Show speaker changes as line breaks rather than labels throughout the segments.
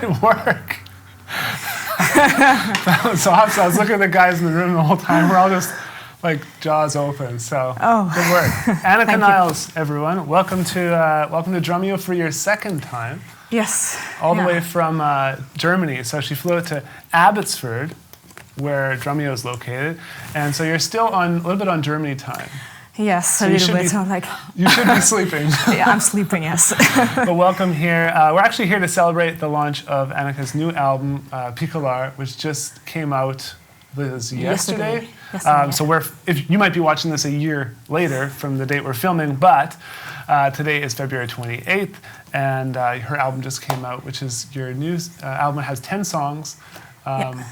didn't work. So I was looking at the guys in the room the whole time. We're all just like jaws open. So good work. Anika Nilles, everyone. Welcome to Drumeo for your second time.
Yes.
All the way from Germany. So she flew out to Abbotsford, where Drumeo is located. And so you're still a little bit on Germany time.
Yes,
so
a little bit.
You should be sleeping.
Yeah, I'm sleeping, yes.
But welcome here. We're actually here to celebrate the launch of Anika's new album, Pikalar, which just came out yesterday. So if you might be watching this a year later from the date we're filming, but today is February 28th, and her album just came out, which is your new album. It has 10 songs, and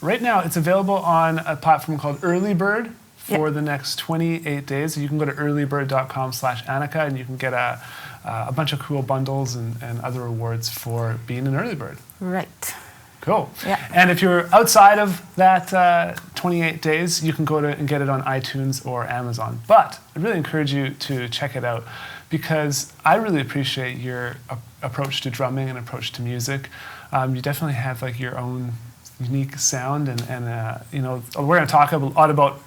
right now it's available on a platform called Early Bird for the next 28 days. You can go to earlybird.com/Anika, and you can get a bunch of cool bundles and other rewards for being an early bird.
Right.
Cool.
Yeah.
And if you're outside of that 28 days, you can go and get it on iTunes or Amazon. But I really encourage you to check it out because I really appreciate your approach to drumming and approach to music. You definitely have like your own unique sound, and we're going to talk a lot about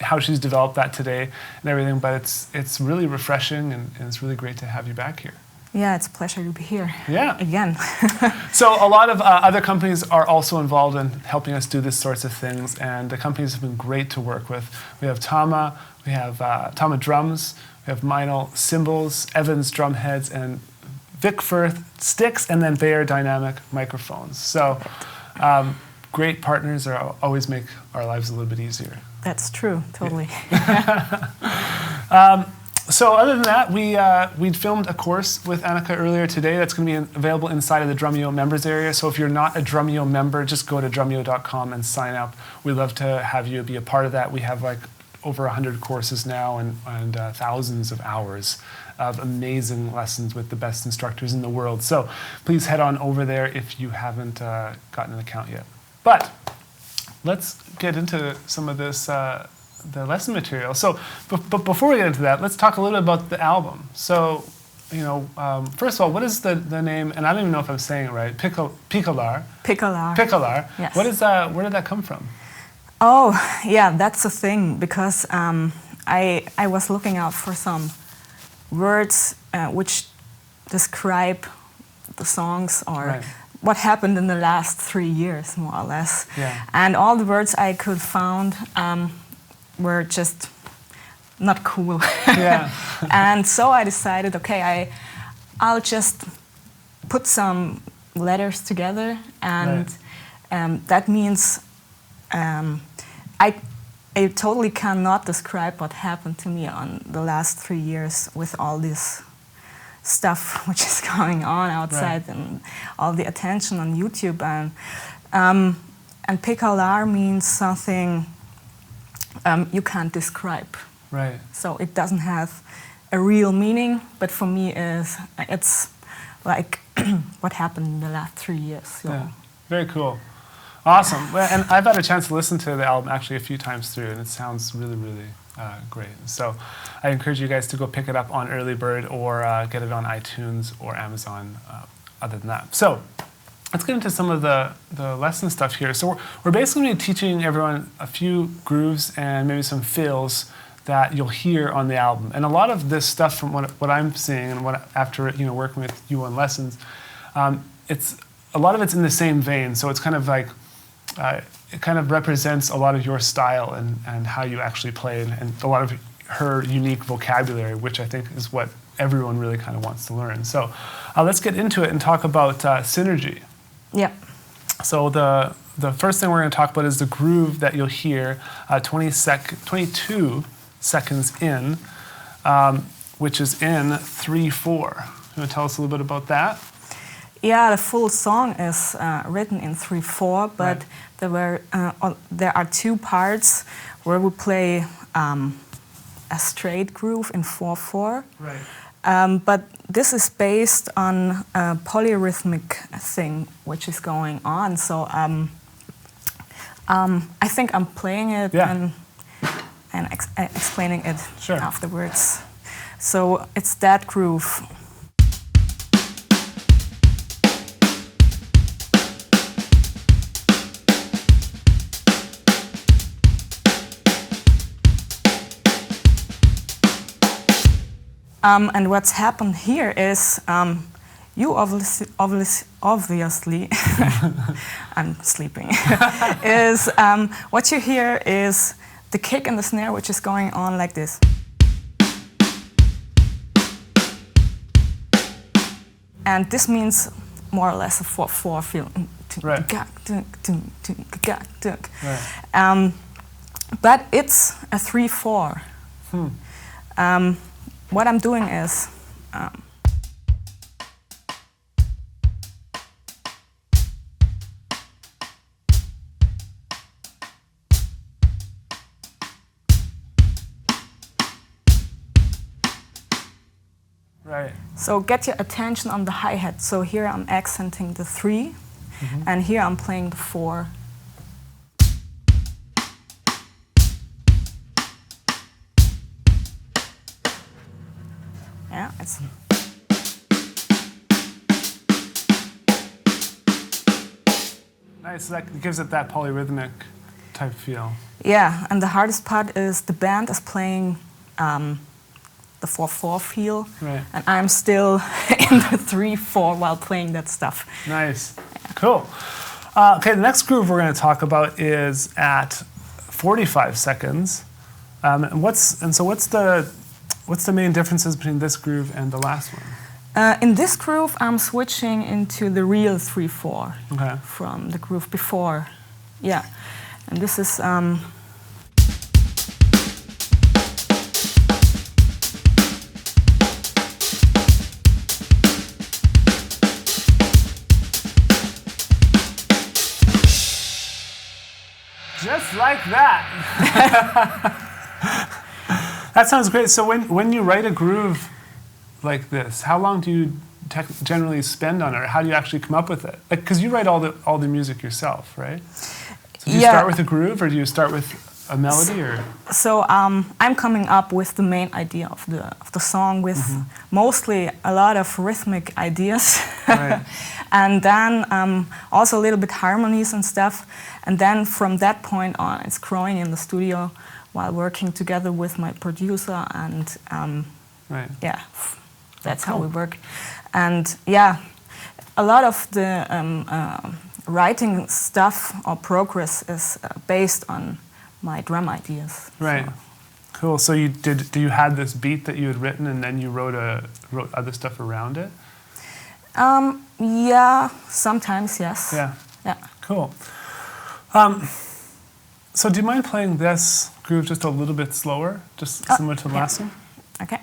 how she's developed that today and everything. But it's really refreshing, and it's really great to have you back here.
Yeah, it's a pleasure to be here.
Yeah.
Again.
So a lot of other companies are also involved in helping us do this sorts of things, and the companies have been great to work with. We have Tama, we have Tama Drums, we have Mallay cymbals, Evans drum heads, and Vic Firth sticks, and then Bayer dynamic microphones. So great partners always make our lives a little bit easier.
That's true, totally.
So other than that, we filmed a course with Anika earlier today that's going to be available inside of the Drumeo members area. So if you're not a Drumeo member, just go to drumeo.com and sign up. We'd love to have you be a part of that. We have like over 100 courses now and thousands of hours of amazing lessons with the best instructors in the world. So please head on over there if you haven't gotten an account yet. But let's get into some of this the lesson material. So, but before we get into that, let's talk a little bit about the album. So, first of all, what is the name? And I don't even know if I'm saying it right. Pikalar.
Pikalar.
Pikalar.
Yes.
What is that? Where did that come from?
Oh, yeah, that's the thing, because I was looking out for some words which describe the songs or what happened in the last 3 years, more or less.
Yeah.
And all the words I could found were just not cool.
Yeah.
And so I decided, okay, I'll just put some letters together, and that means I totally cannot describe what happened to me on the last 3 years with all this stuff which is going on outside and all the attention on YouTube, and Pikalar means something you can't describe.
Right.
So it doesn't have a real meaning, but for me it's like what happened in the last 3 years. So.
Yeah. Very cool. Awesome. Well, and I've had a chance to listen to the album actually a few times through, and it sounds really, really great. So I encourage you guys to go pick it up on Early Bird or get it on iTunes or Amazon other than that. So let's get into some of the lesson stuff here. So we're basically teaching everyone a few grooves and maybe some fills that you'll hear on the album. And a lot of this stuff from what I'm seeing and after working with you on lessons, a lot of it's in the same vein. So it's kind of like it kind of represents a lot of your style and how you actually play, and a lot of her unique vocabulary, which I think is what everyone really kind of wants to learn. So let's get into it and talk about synergy.
Yeah.
So the first thing we're going to talk about is the groove that you'll hear 22 seconds in, which is in 3/4. You want to tell us a little bit about that?
Yeah, the full song is written in 3/4, but there are two parts where we play a straight groove in 4/4.
Right.
But this is based on a polyrhythmic thing which is going on. So I think I'm playing it and explaining it afterwards. So it's that groove. And what's happened here is you obviously I'm sleeping, is what you hear is the kick and the snare, which is going on like this. And this means more or less a 4/4 feel.
Right.
Right. But it's a 3/4. What I'm doing is
right.
So get your attention on the hi-hat. So here I'm accenting the 3, and here I'm playing the 4. Yeah, it's.
Nice. That gives it that polyrhythmic type feel.
Yeah, and the hardest part is the band is playing the 4/4 feel,
Right.
and I'm still in the 3/4 while playing that stuff.
Nice. Cool. Okay, the next groove we're going to talk about is at 45 seconds. What's the main differences between this groove and the last one?
In this groove, I'm switching into the real 3/4
Okay.
from the groove before. Yeah, and this is.
Just like that. That sounds great. So when you write a groove like this, how long do you generally spend on it, or how do you actually come up with it? Like, because you write all the music yourself, right? So do you start with a groove, or do you start with a melody, or?
So I'm coming up with the main idea of the song with mostly a lot of rhythmic ideas,
Right.
and then also a little bit harmonies and stuff. And then from that point on, it's growing in the studio while working together with my producer, and
Right.
yeah, that's how we work. And yeah, a lot of the writing stuff or progress is based on my drum ideas.
Right.
So.
Cool. So do you had this beat that you had written, and then you wrote other stuff around it?
Yeah, sometimes yes.
Yeah.
Yeah.
Cool. So do you mind playing this groove just a little bit slower, just similar to the last one?
Okay.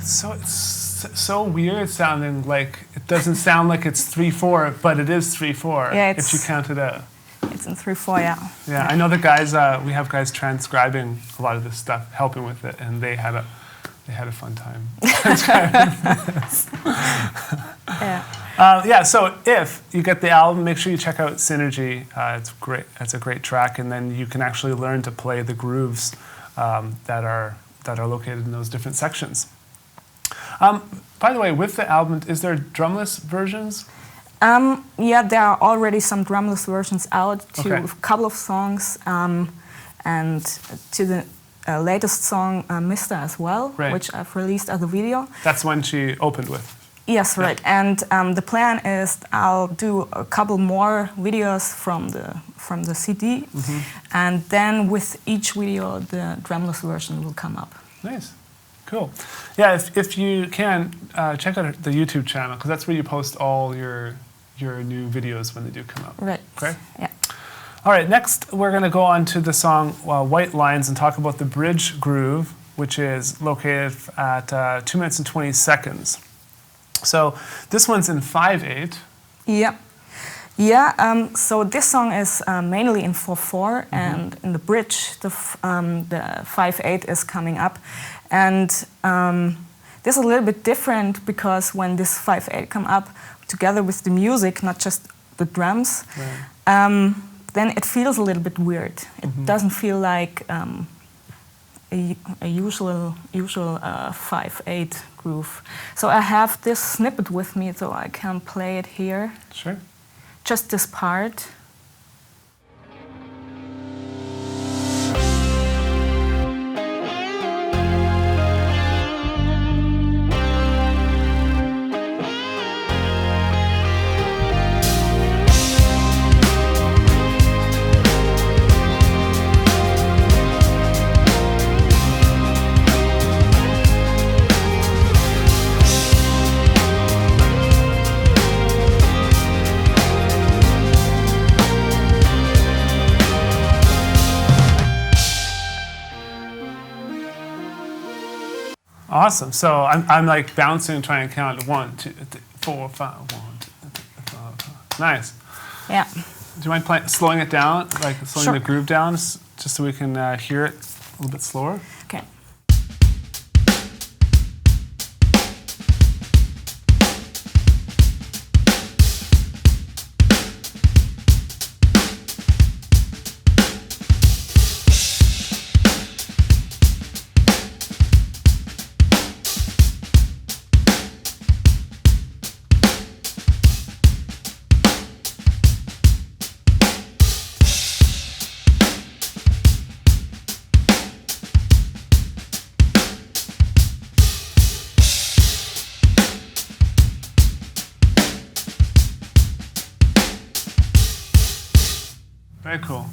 So it's so weird sounding, like it doesn't sound like it's 3/4, but it is 3/4
Yeah,
if you count it out.
It's in 3/4, yeah.
Yeah, I know the guys. We have guys transcribing a lot of this stuff, helping with it, and they had a fun time.
Yeah.
So if you get the album, make sure you check out Synergy. It's great. It's a great track, and then you can actually learn to play the grooves that are located in those different sections. By the way, with the album, is there drumless versions?
Yeah, there are already some drumless versions out to
Okay.
a couple of songs, and to the latest song, Mister, as well,
Right.
which I've released as a video.
That's one she opened with.
Yes, right. And the plan is I'll do a couple more videos from the CD, and then with each video, the drumless version will come up.
Nice. Cool. Yeah, if you can, check out the YouTube channel, because that's where you post all your new videos when they do come out.
Right.
Okay?
Yeah.
All right, next we're going to go on to the song Whitelines and talk about the bridge groove, which is located at 2 minutes and 20 seconds. So this one's in 5/8.
Yeah. Yeah, so this song is mainly in 4/4, and in the bridge, the 5/8 is coming up. And this is a little bit different, because when this 5/8 come up together with the music, not just the drums,
Right.
then it feels a little bit weird. It doesn't feel like a usual 5/8 groove. So I have this snippet with me, so I can play it here.
Sure.
Just this part.
Awesome. So I'm like bouncing, trying to count 1, 2, 3, 4, 5. 1, 2, 3, 4, 5. Nice.
Yeah.
Do you mind slowing it down, like slowing
Sure.
the groove down, just so we can hear it a little bit slower?
Okay.
Very cool.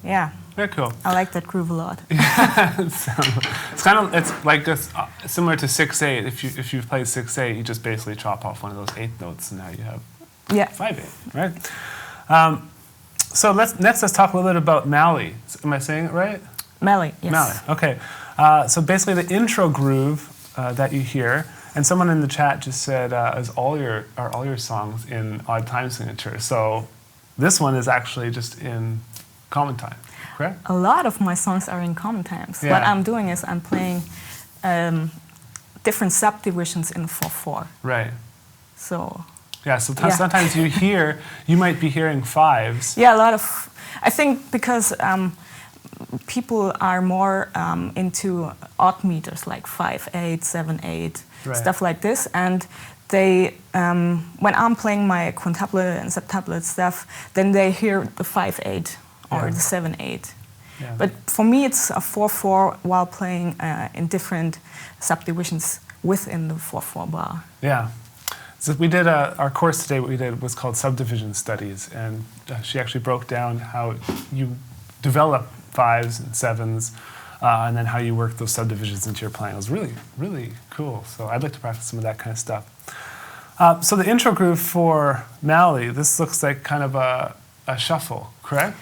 Yeah.
Very cool.
I like that groove a lot.
It's kind of, it's like this, similar to 6/8. If you play 6/8, you just basically chop off one of those 8 notes, and now you have
Yeah.
5/8, right? So let's talk a little bit about Mallay. Am I saying it right?
Mallay, yes.
Mallay. Okay. So basically, the intro groove that you hear, and someone in the chat just said, are all your songs in odd time signature? So this one is actually just in common time, correct?
A lot of my songs are in common times.
Yeah.
What I'm doing is I'm playing different subdivisions in 4/4.
Right.
So
Yeah. So
Yeah.
sometimes you might be hearing 5s.
yeah, a lot of. I think because people are more into odd meters like 5/8, 7/8,
Right.
stuff like this, and they when I'm playing my quintuplet and septuplet stuff, then they hear the 5/8 or
Yeah.
the 7/8.
Yeah.
But for me, it's a 4/4 while playing in different subdivisions within the 4/4 bar.
Yeah. So we did our course today. What we did was called subdivision studies, and she actually broke down how you develop 5s and 7s, and then how you work those subdivisions into your playing. It was really, really cool. So I'd like to practice some of that kind of stuff. So the intro groove for Mallay, this looks like kind of a shuffle, correct?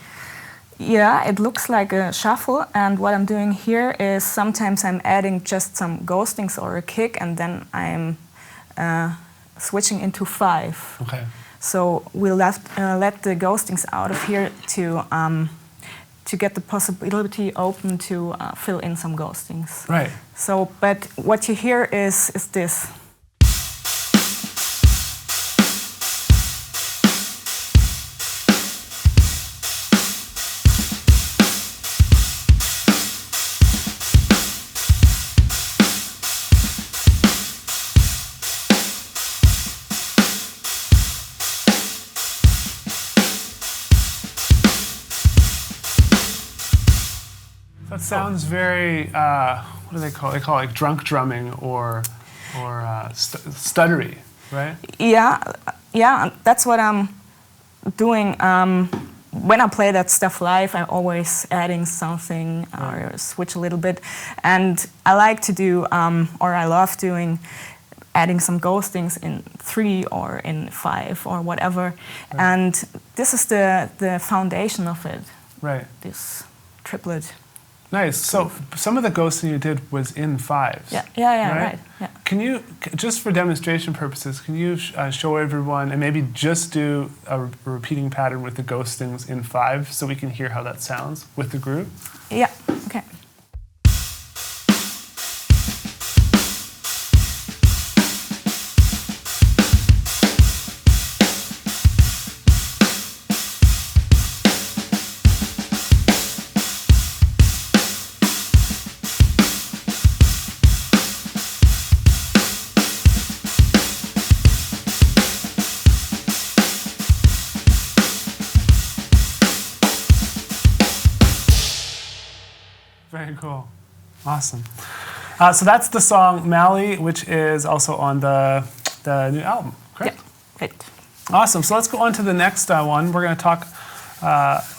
Yeah, it looks like a shuffle, and what I'm doing here is sometimes I'm adding just some ghostings or a kick, and then I'm switching into 5.
Okay.
So we'll let the ghostings out of here to get the possibility open to fill in some ghostings.
Right.
So, but what you hear is this.
That sounds very, what do they call it? They call it like drunk drumming or stuttery, right?
Yeah, that's what I'm doing. When I play that stuff live, I'm always adding something or switch a little bit. And I like to do, or I love doing, adding some ghostings in 3 or in 5 or whatever.
Right.
And this is the foundation of it,
Right.
this triplet.
Nice. So some of the ghosting you did was in 5s.
Yeah, right. Yeah.
Can you, just for demonstration purposes, can you show everyone and maybe just do a repeating pattern with the ghostings in 5 so we can hear how that sounds with the groove?
Yeah, okay.
Very cool. Awesome. So that's the song Mallay, which is also on the new album, correct?
Yeah, right.
Awesome. So let's go on to the next one. We're going to talk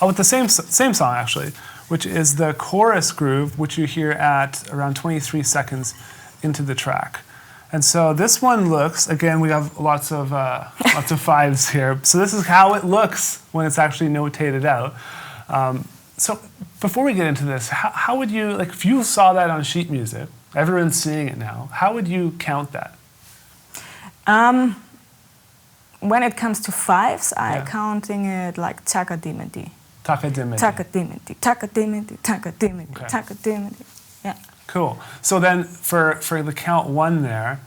with the same song, actually, which is the chorus groove, which you hear at around 23 seconds into the track. And so this one looks, again, we have lots of fives here. So this is how it looks when it's actually notated out. So before we get into this, how would you, like, if you saw that on sheet music, everyone's seeing it now, how would you count that?
When it comes to fives, I'm counting it like taka-dimity.
Taka-dimity.
Taka-dimity, taka-dimity, taka-dimity, taka-dimity. Yeah.
Cool. So then for the count one there,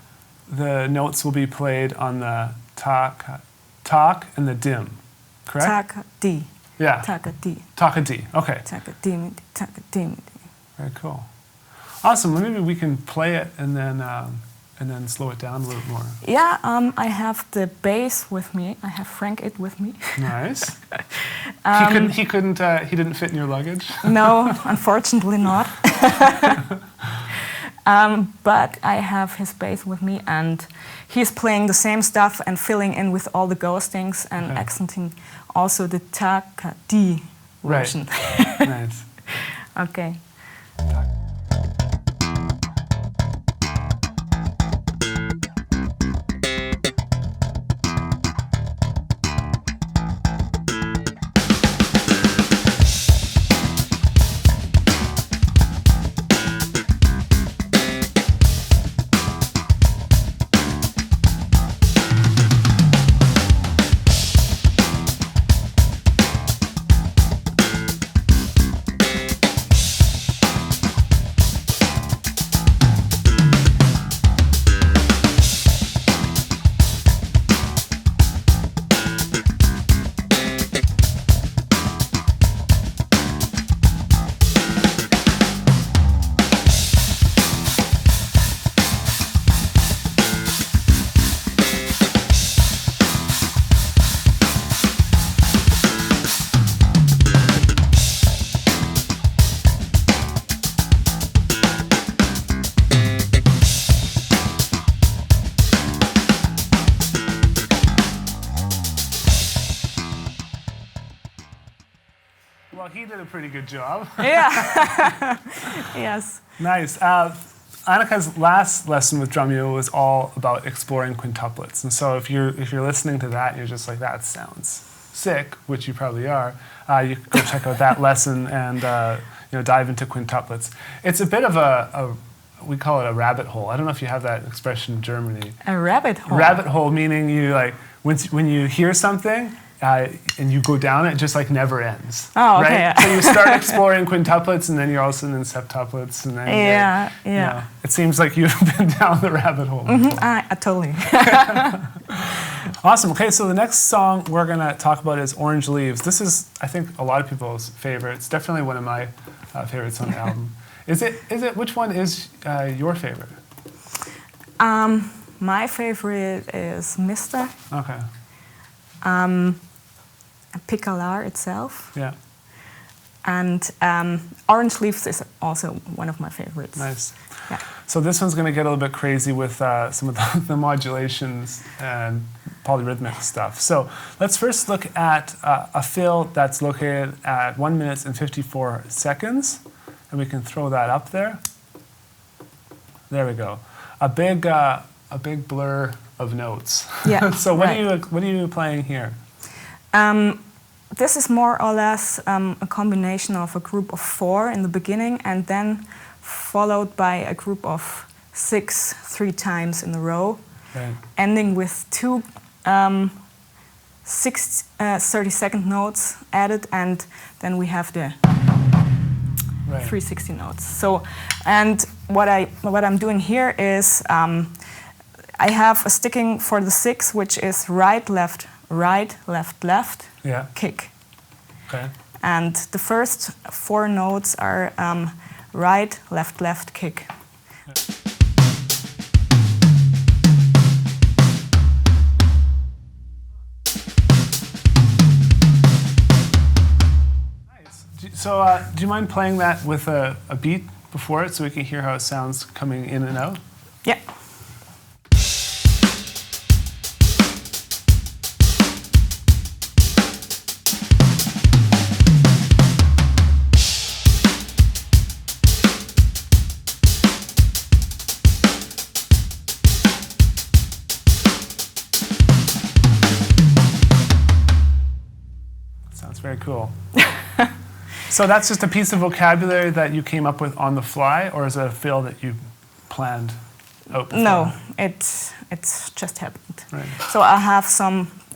the notes will be played on the tak and the dim, correct?
Taka-di.
Yeah.
Taka-di.
Taka-di. Okay.
Taka-dimity, taka-dimity.
Very cool. Awesome. Well, maybe we can play it and then slow it down a little more.
Yeah, I have the bass with me. I have Frank it with me.
Nice. He didn't fit in your luggage?
No, unfortunately not. But I have his bass with me, and he's playing the same stuff and filling in with all the ghostings and accenting also the taka-di version.
Right. Nice.
Okay.
Well, he did a pretty good job.
Yeah. Yes.
Nice. Anika's last lesson with Drumeo was all about exploring quintuplets, and so if you're listening to that and you're just like, that sounds sick, which you probably are, you could go check out that lesson and dive into quintuplets. It's a bit of we call it a rabbit hole. I don't know if you have that expression in Germany.
A rabbit hole.
Rabbit hole meaning you like when you hear something. And you go down, it just like never ends.
Oh, okay.
Right? So you start exploring quintuplets, and then you're also in septuplets, and then
yeah.
It seems like you've been down the rabbit hole.
Totally.
Awesome. Okay, so the next song we're gonna talk about is "Orange Leaves." This is, I think, a lot of people's favorite. It's definitely one of my favorites on the album. Is it? Which one is your favorite?
My favorite is Mister.
Okay.
Pikalar itself.
Yeah.
And Orange Leaves is also one of my favorites.
Nice.
Yeah.
So this one's going to get a little bit crazy with some of the modulations and polyrhythmic stuff. So let's first look at a fill that's located at 1 minute and 54 seconds. And we can throw that up there. There we go. A big blur of notes.
Yeah.
So what are you playing here?
This is more or less a combination of a group of 4 in the beginning, and then followed by a group of 6 3 times in a row,
Right.
ending with 2 30-second notes added, and then we have the 360 notes. So, and what I'm doing here is I have a sticking for the 6, which is right, left, left,
Yeah.
kick.
Okay.
And the first 4 notes are right, left, kick.
So do you mind playing that with a beat before it so we can hear how it sounds coming in and out?
Yeah.
Sounds very cool. So that's just a piece of vocabulary that you came up with on the fly, or is it a fill that you planned out before?
No, it's just happened.
Right.
So I have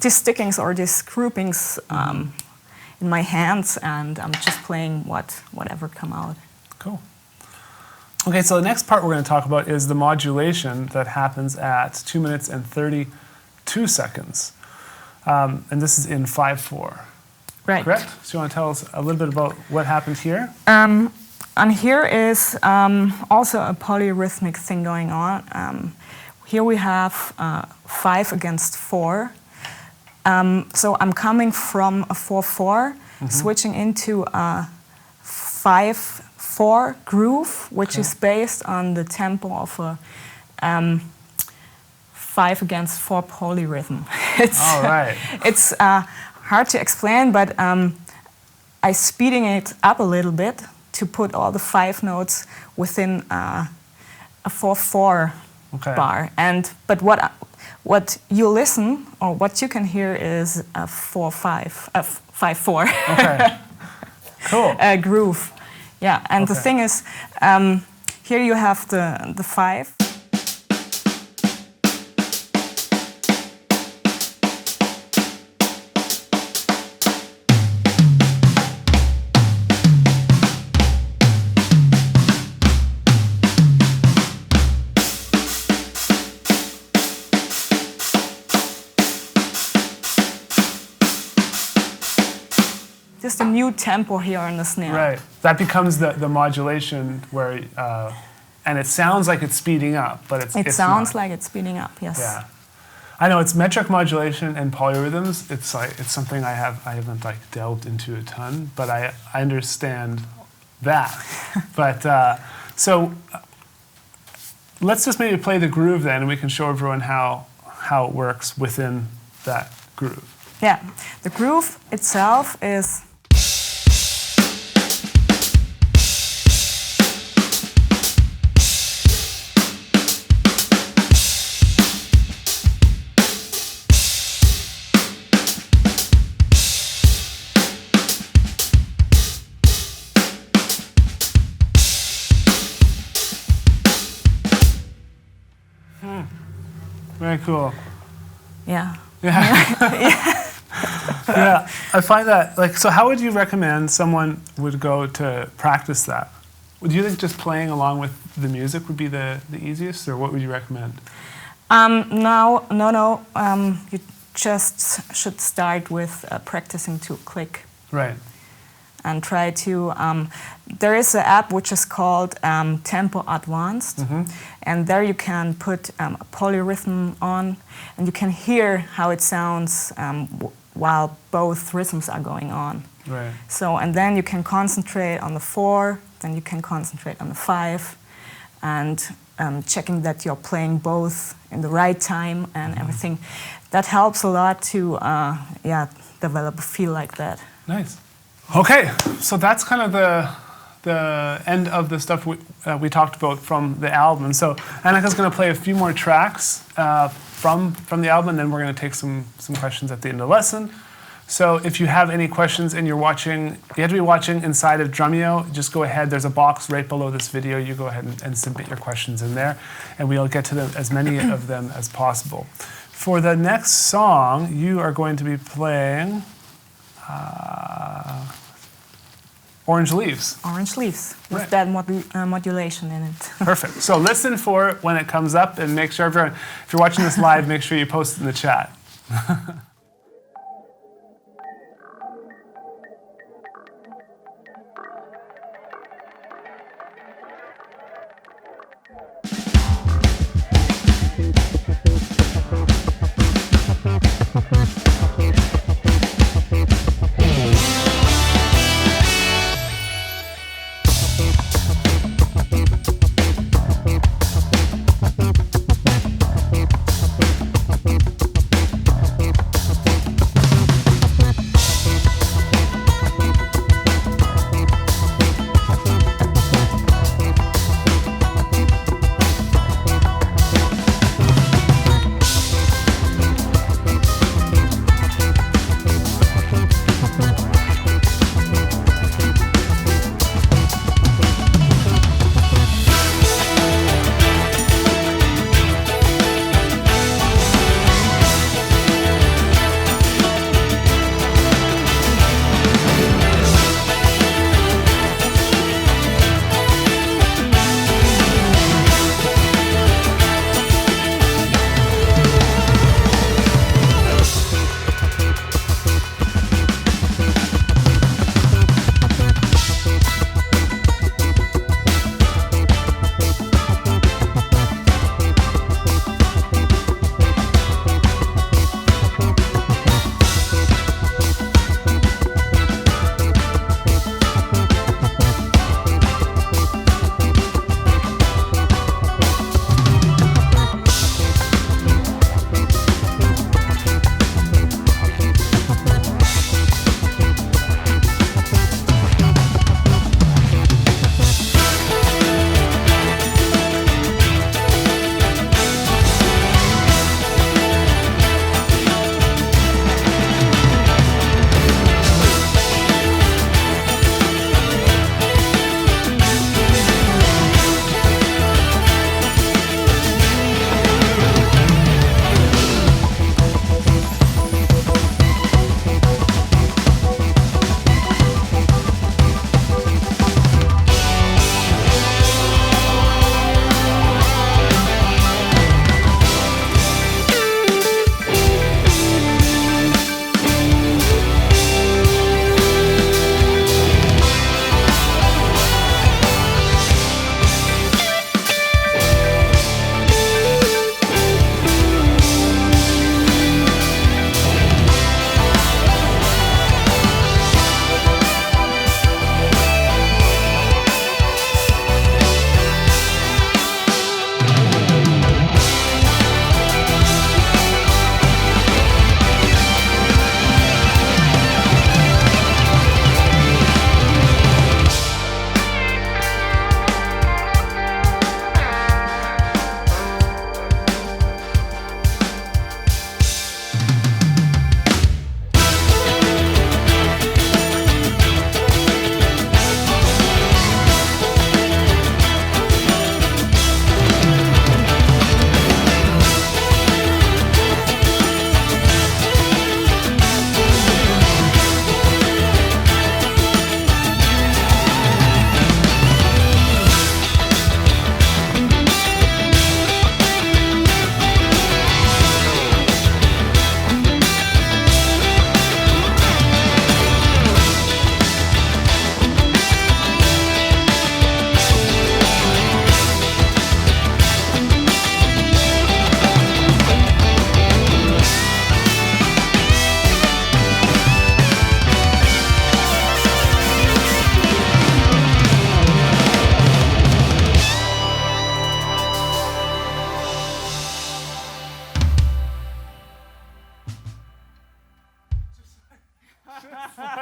these stickings or these groupings in my hands, and I'm just playing whatever come out.
Cool. Okay, so the next part we're going to talk about is the modulation that happens at 2 minutes and 32 seconds. And this is in 5/4.
Right.
Correct? So you want to tell us a little bit about what happened here?
And here is also a polyrhythmic thing going on. Here we have 5 against 4. So I'm coming from a 4/4, switching into a 5/4 groove, which is based on the tempo of a 5 against 4 polyrhythm.
All right.
It's hard to explain, but I'm speeding it up a little bit to put all the 5 notes within a 4/4 bar. But what you listen or what you can hear is a 4/5, 5/4
Okay. Cool.
groove. Yeah, and the thing is, here you have the 5. Just a new tempo here on the snare.
Right. That becomes the modulation where, and it sounds like it's speeding up, but it's
sounds
not.
like it's speeding up, yes.
Yeah. I know it's metric modulation and polyrhythms. It's something I haven't like delved into a ton, but I understand that. But so let's just maybe play the groove then, and we can show everyone how it works within that groove.
Yeah. The groove itself is.
Very cool.
Yeah.
Yeah. Yeah. I find that, like, so how would you recommend someone would go to practice that? Would you think just playing along with the music would be the easiest, or what would you recommend?
No. You just should start with practicing to click.
Right.
And try to, there is an app which is called Tempo Advanced, and there you can put a polyrhythm on, and you can hear how it sounds while both rhythms are going on.
Right.
So, and then you can concentrate on the 4, then you can concentrate on the 5, and checking that you're playing both in the right time and everything. That helps a lot to, develop a feel like that.
Nice. Okay, so that's kind of the end of the stuff we talked about from the album. And so Anika's going to play a few more tracks from the album, and then we're going to take some questions at the end of the lesson. So if you have any questions and you have to be watching inside of Drumeo, just go ahead. There's a box right below this video. You go ahead and submit your questions in there, and we'll get to them, as many of them as possible. For the next song, you are going to be playing Orange Leaves.
Orange Leaves, with
Right.
that modulation in it.
Perfect. So listen for it when it comes up, and make sure everyone, if you're watching this live, make sure you post it in the chat.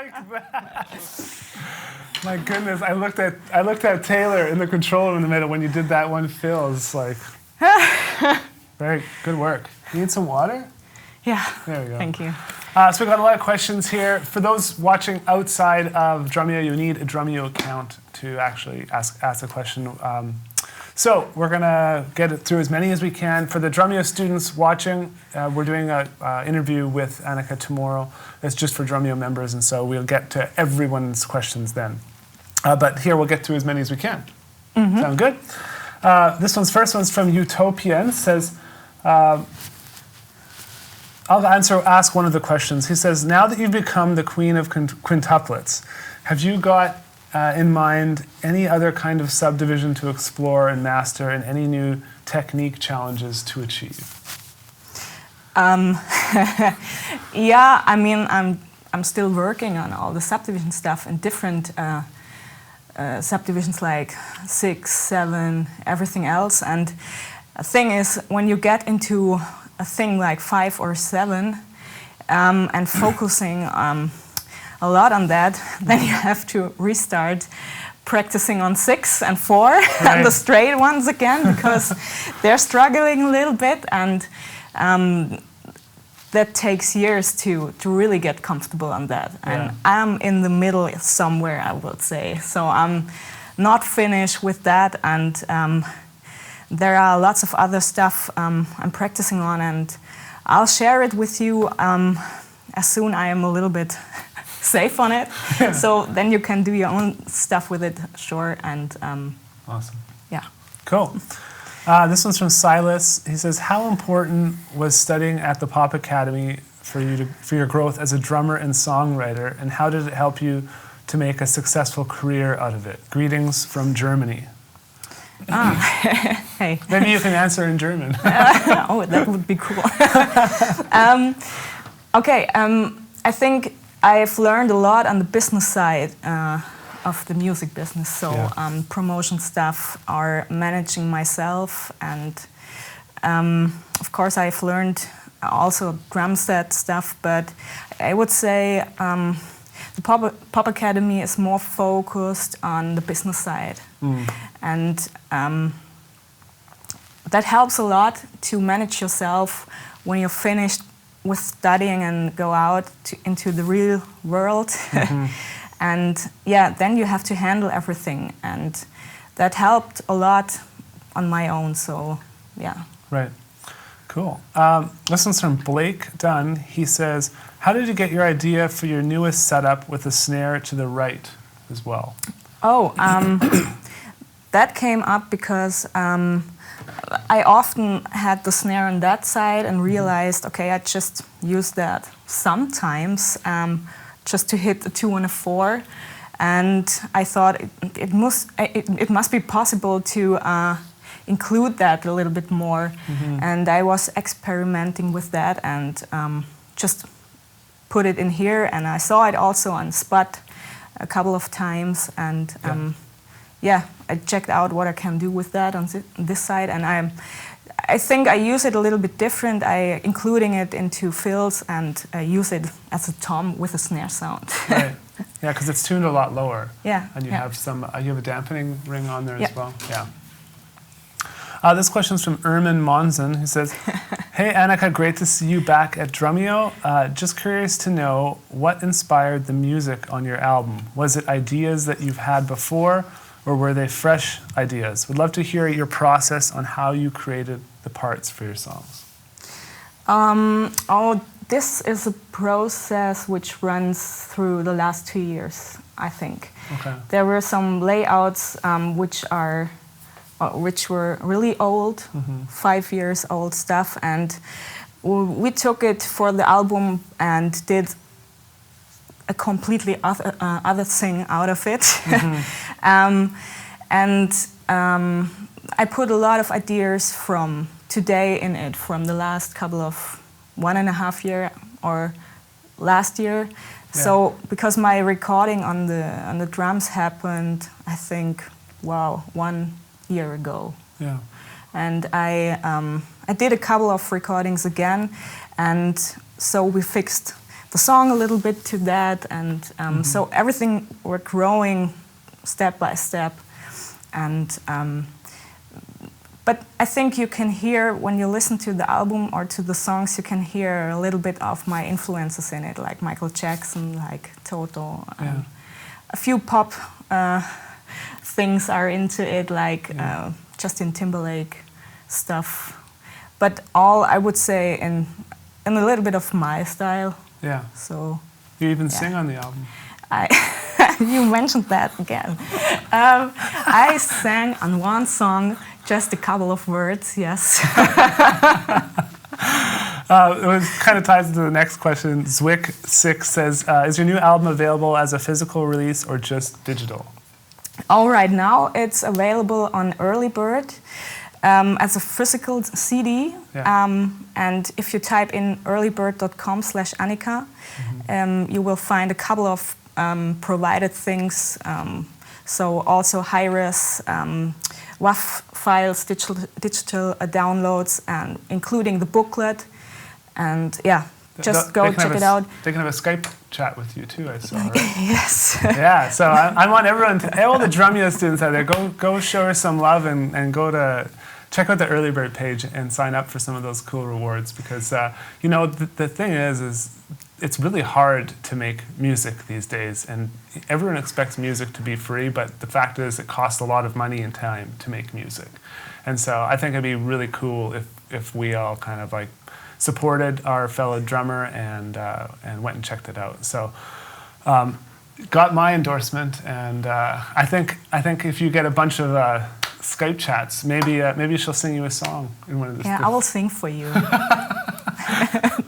like that. My goodness, I looked at Taylor in the control room in the middle when you did that one fill. It's like, very good work. You need some water?
Yeah.
There we go.
Thank you.
So we've got a lot of questions here. For those watching outside of Drumeo, you need a Drumeo account to actually ask a question. So we're going to get it through as many as we can. For the Drumeo students watching, we're doing an interview with Anika tomorrow. It's just for Drumeo members, and so we'll get to everyone's questions then. But here we'll get through as many as we can. Mm-hmm. Sound good? First one's from Utopia and says, I'll ask one of the questions. He says, now that you've become the queen of quintuplets, have you got in mind any other kind of subdivision to explore and master, and any new technique challenges to achieve?
Yeah, I mean, I'm still working on all the subdivision stuff and different subdivisions like 6, 7, everything else. And the thing is, when you get into a thing like 5 or 7 and focusing a lot on that, then you have to restart practicing on 6 and 4
right.
and the straight ones again, because they're struggling a little bit, and that takes years to really get comfortable on that.
Yeah.
And I'm in the middle somewhere, I would say. So I'm not finished with that, and there are lots of other stuff I'm practicing on, and I'll share it with you as soon I am a little bit safe on it.
Yeah.
So then you can do your own stuff with it, sure. And
awesome.
Yeah.
Cool. This one's from Silas. He says, how important was studying at the Pop Academy for your growth as a drummer and songwriter, and how did it help you to make a successful career out of it? Greetings from Germany.
Hey.
Maybe you can answer in German.
Oh, that would be cool. Okay, I think I've learned a lot on the business side of the music business. So
yeah.
Promotion stuff, or managing myself, and of course I've learned also drum set stuff. But I would say the Pop Academy is more focused on the business side, and that helps a lot to manage yourself when you're finished with studying and go out into the real world. Mm-hmm. And yeah, then you have to handle everything, and that helped a lot on my own. So yeah.
Right. Cool. This one's from Blake Dunn. He says, how did you get your idea for your newest setup with a snare to the right as well? Oh,
that came up because I often had the snare on that side and realized, okay, I just use that sometimes just to hit a 2 and a 4. And I thought it must be possible to include that a little bit more. Mm-hmm. And I was experimenting with that and just put it in here. And I saw it also on Spot a couple of times. And yeah, I checked out what I can do with that on this side. And I think I use it a little bit different. Including it into fills and use it as a tom with a snare sound.
Right. Yeah, because it's tuned a lot lower.
Yeah.
And you have you have a dampening ring on there as well. Yeah. This question's from Ermin Monson, who says, hey Anika, great to see you back at Drumeo. Just curious to know what inspired the music on your album. Was it ideas that you've had before, or were they fresh ideas? Would love to hear your process on how you created the parts for your songs.
This is a process which runs through the last 2 years, I think.
Okay.
There were some layouts which were really old, 5 years old stuff, and we took it for the album and did a completely other thing out of it. I put a lot of ideas from today in it, from the last couple of 1.5 year or last year. Yeah. So because my recording on the drums happened, I think, 1 year ago.
Yeah.
And I did a couple of recordings again, and so we fixed the song a little bit to that, and so everything we're growing step by step, and but I think you can hear when you listen to the album or to the songs, you can hear a little bit of my influences in it, like Michael Jackson, like Toto, a few pop things are into it, like Justin Timberlake stuff, but all I would say in a little bit of my style.
Yeah.
So
you even sing on the album.
You mentioned that again. I sang on one song, just a couple of words. Yes.
It was kind of ties into the next question. Zwick6 says, "Is your new album available as a physical release or just digital?"
All right, now it's available on Early Bird as a physical CD. And if you type in earlybird.com/Anika, you will find a couple of provided things. So also high-res WAV files, digital downloads, and including the booklet. And just go check it out.
They can have a Skype chat with you too, I saw, right?
Yes.
Yeah, so I want everyone, all the Drumeo students out there, go show her some love and check out the Early Bird page and sign up for some of those cool rewards, because the thing is it's really hard to make music these days, and everyone expects music to be free, but the fact is it costs a lot of money and time to make music. And so I think it'd be really cool if we all kind of like supported our fellow drummer and went and checked it out. So got my endorsement, and I think if you get a bunch of Skype chats, maybe she'll sing you a song in one of the.
Yeah, I will sing for you.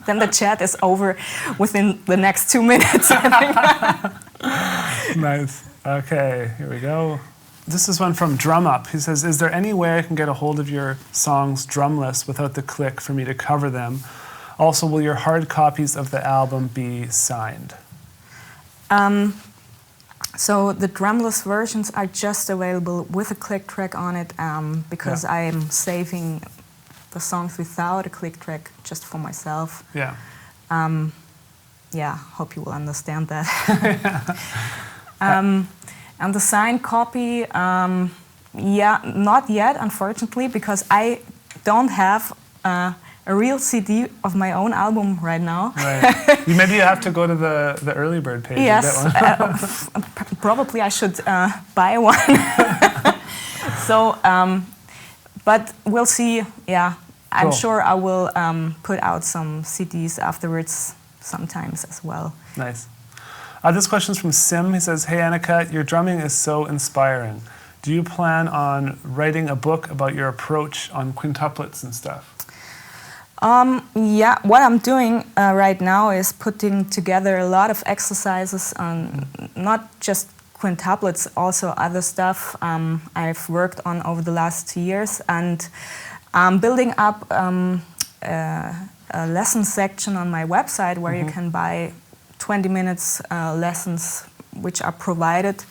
Then the chat is over within the next 2 minutes, I think.
Nice. Okay, here we go. This is one from Drum Up. He says, "Is there any way I can get a hold of your songs drumless without the click for me to cover them? Also, will your hard copies of the album be signed?"
So the drumless versions are just available with a click track on it, because I am saving the songs without a click track just for myself.
Yeah.
Hope you will understand that. And the signed copy, not yet, unfortunately, because I don't have a real CD of my own album right now.
Right. Maybe you have to go to the Early Bird page.
Yes, probably I should buy one. So, but we'll see. Yeah, I'm sure I will put out some CDs afterwards sometimes as well.
Nice. This question's from Sim. He says, "Hey Anika, your drumming is so inspiring. Do you plan on writing a book about your approach on quintuplets and stuff?"
What I'm doing right now is putting together a lot of exercises on not just quintuplets, also other stuff I've worked on over the last years, and building up a lesson section on my website where you can buy 20 minutes lessons which are provided.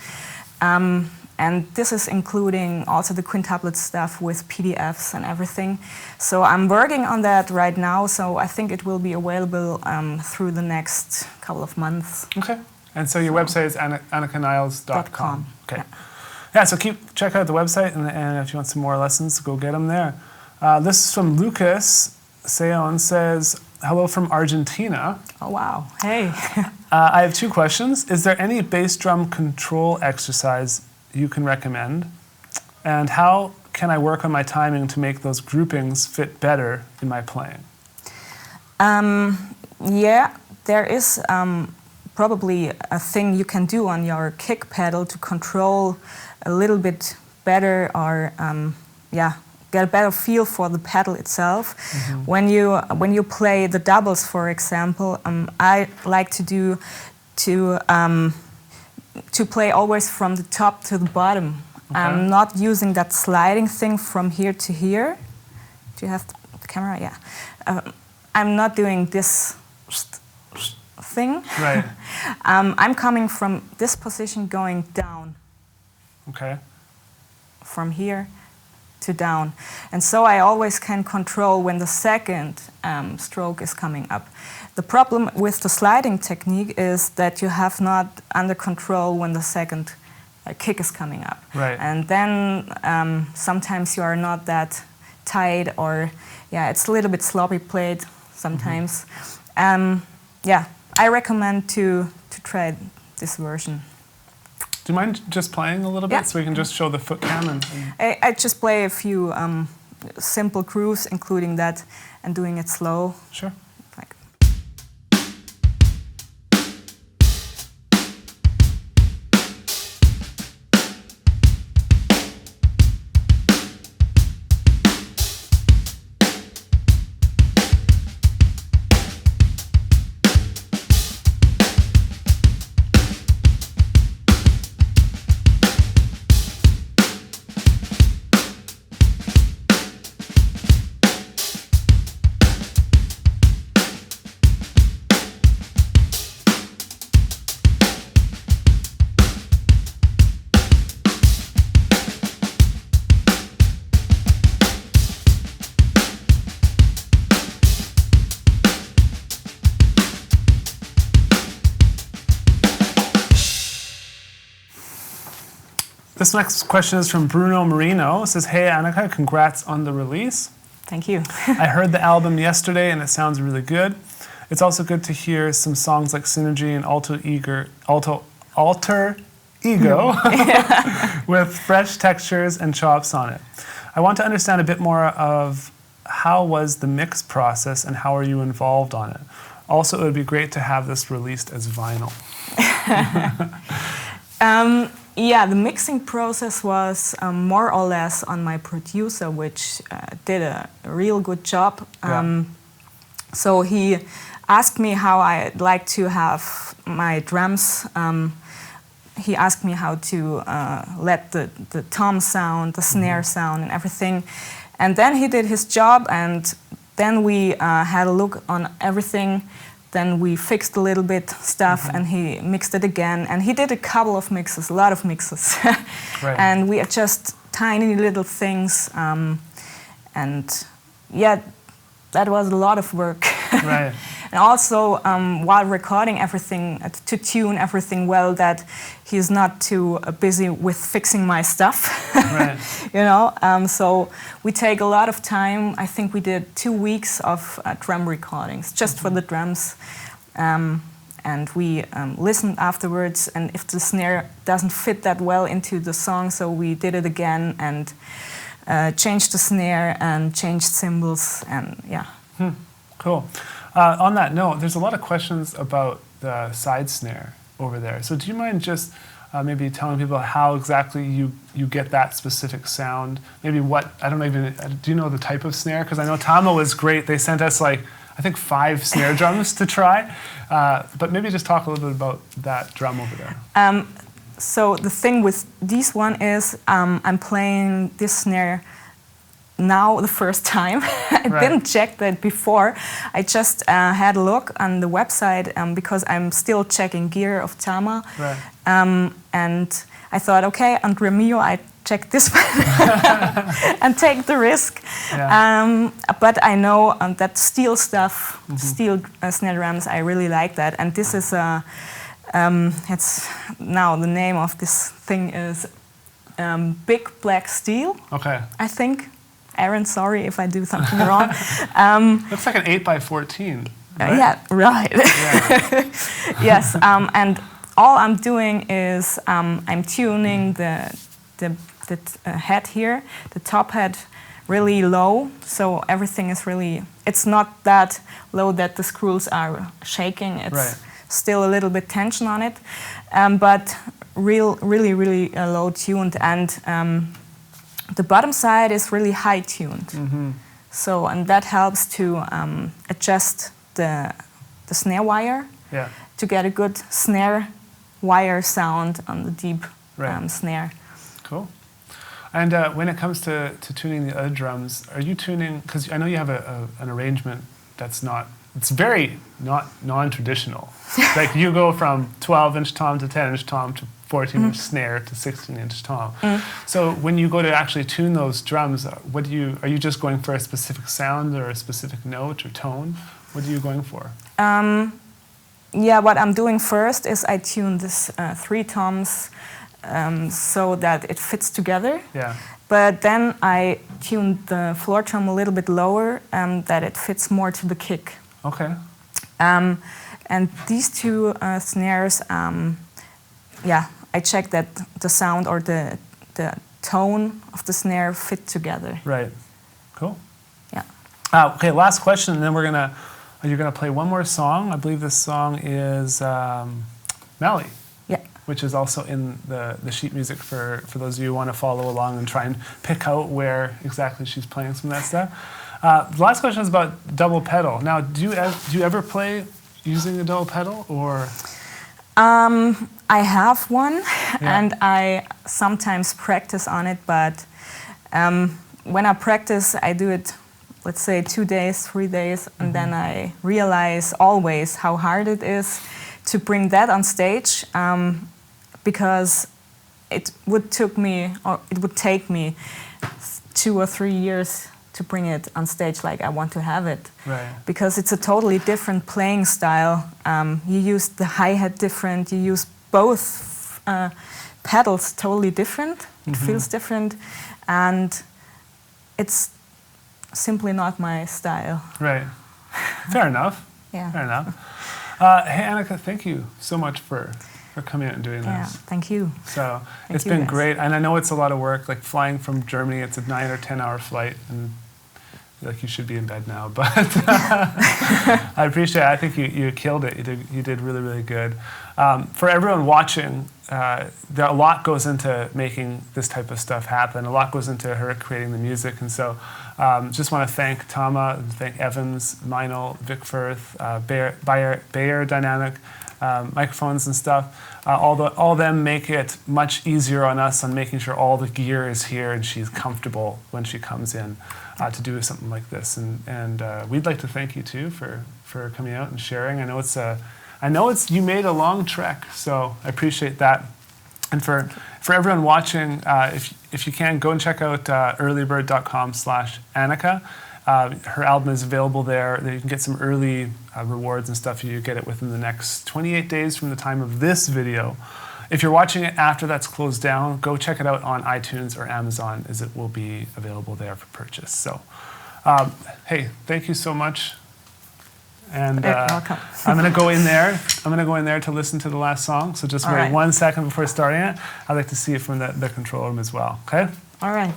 And this is including also the quintuplet stuff with PDFs and everything. So I'm working on that right now, so I think it will be available through the next couple of months.
Okay. And so your website is anikanilles.com. Okay.
Yeah,
so check out the website, and if you want some more lessons, go get them there. This is from Lucas Seon, says, "Hello from Argentina."
Oh, wow. Hey.
I have 2 questions. Is there any bass drum control exercise you can recommend? And how can I work on my timing to make those groupings fit better in my playing?
There is probably a thing you can do on your kick pedal to control a little bit better, or get a better feel for the pedal itself. When you play the doubles, for example, I like to play always from the top to the bottom. Okay. I'm not using that sliding thing from here to here. Do you have the camera? Yeah. I'm not doing this thing.
Right.
I'm coming from this position going down.
Okay.
From here to down. And so I always can control when the second stroke is coming up. The problem with the sliding technique is that you have not under control when the second kick is coming up.
Right.
And then sometimes you are not that tight, or it's a little bit sloppy played sometimes. Yeah, I recommend to try this version.
Do you mind just playing a little bit so we can just show the foot cam? And
I just play a few simple grooves, including that, and doing it slow.
Sure.
Like.
This next question is from Bruno Marino. It says, hey Anika, congrats on the release.
Thank you.
I heard the album yesterday and it sounds really good. It's also good to hear some songs like Synergy and Alter Ego with fresh textures and chops on it. I want to understand a bit more of how was the mix process and how are you involved on it. Also, it would be great to have this released as vinyl.
Yeah, the mixing process was more or less on my producer, which did a real good job. So he asked me how I'd like to have my drums. He asked me how to let the tom sound, the snare sound and everything. And then he did his job, and then we had a look on everything. Then we fixed a little bit stuff and he mixed it again. And he did a couple of mixes, a lot of mixes.
Right.
And we adjust tiny little things. And yeah, that was a lot of work.
Right.
And also, while recording everything, to tune everything well, that he's not too busy with fixing my stuff.
Right.
You know, so we take a lot of time. I think we did 2 weeks of drum recordings just for the drums. And we listened afterwards, and if the snare doesn't fit that well into the song, so we did it again and changed the snare and changed cymbals, and yeah.
Cool. On that note, there's a lot of questions about the side snare over there. So do you mind just maybe telling people how exactly you get that specific sound? Maybe what, I don't even, do you know the type of snare? Because I know Tama was great. They sent us like, I think 5 snare drums to try. But maybe just talk a little bit about that drum over there.
So the thing with this one is I'm playing this snare now the first time. I didn't check that before. I just had a look on the website because I'm still checking gear of Tama.
Right.
And I thought, okay, on Drumeo, I check this one and take the risk.
Yeah.
But I know that steel stuff, steel snare drums, I really like that. And this is it's now the name of this thing is Big Black Steel.
Okay.
I think. Aaron, sorry if I do something wrong.
Looks like an 8x14. Right?
Yeah, right.
Yeah.
Yes, and all I'm doing is I'm tuning the head here, the top head, really low, so everything is really. It's not that low that the screws are shaking. It's still a little bit tension on it, but really low tuned, and the bottom side is really high tuned. So, and that helps to adjust the snare wire to get a good snare wire sound on the deep snare.
Cool. And when it comes to tuning the other drums, are you tuning, because I know you have an arrangement that's not it's very not non-traditional. Like you go from 12-inch tom to 10-inch tom to 14-inch snare to 16-inch tom. So when you go to actually tune those drums, are you just going for a specific sound or a specific note or tone? What are you going for?
Yeah, what I'm doing first is I tune this 3 toms so that it fits together.
Yeah.
But then I tuned the floor tom a little bit lower that it fits more to the kick.
Okay.
And these 2 snares, yeah, I checked that the sound or the tone of the snare fit together.
Right. Cool.
Yeah.
Okay, last question, and then you're gonna play one more song. I believe this song is Mallay.
Yeah.
Which is also in the sheet music for those of you who want to follow along and try and pick out where exactly she's playing some of that stuff. The last question is about double pedal. Now, do you ever play using a double pedal, or?
I have one,
Yeah.
and I sometimes practice on it, but when I practice, I do it, let's say 2 days, 3 days, and then I realize always how hard it is to bring that on stage, because it would take me 2 or 3 years to bring it on stage like I want to have it.
Right.
Because it's a totally different playing style. You use the hi-hat different, you use both pedals totally different. It feels different, and it's simply not my style.
Right. Fair enough.
Yeah.
Fair enough. Hey, Anika, thank you so much for coming out and doing
Yeah,
this.
thank you.
So
Thank
it's
you,
been
guys.
great, and I know it's a lot of work. Like flying from Germany, it's a 9 or 10 hour flight, and like you should be in bed now. But I appreciate it. I think you killed it. You did really, really good. For everyone watching, a lot goes into making this type of stuff happen. A lot goes into her creating the music, and so just want to thank Tama, thank Evans, Meinl, Vic Firth, Bayer Dynamic. Microphones and stuff, all them make it much easier on us on making sure all the gear is here and she's comfortable when she comes in to do something like this. And we'd like to thank you too for coming out and sharing. I know it's you made a long trek, so I appreciate that. And for everyone watching, if you can, go and check out earlybird.com/Anika. Her album is available there. You can get some early rewards and stuff. You get it within the next 28 days from the time of this video. If you're watching it after that's closed down, go check it out on iTunes or Amazon, as it will be available there for purchase. So, hey, thank you so much. And
welcome.
I'm going to go in there. To listen to the last song. So just wait 1 second before starting it. I'd like to see it from the control room as well. Okay.
All right.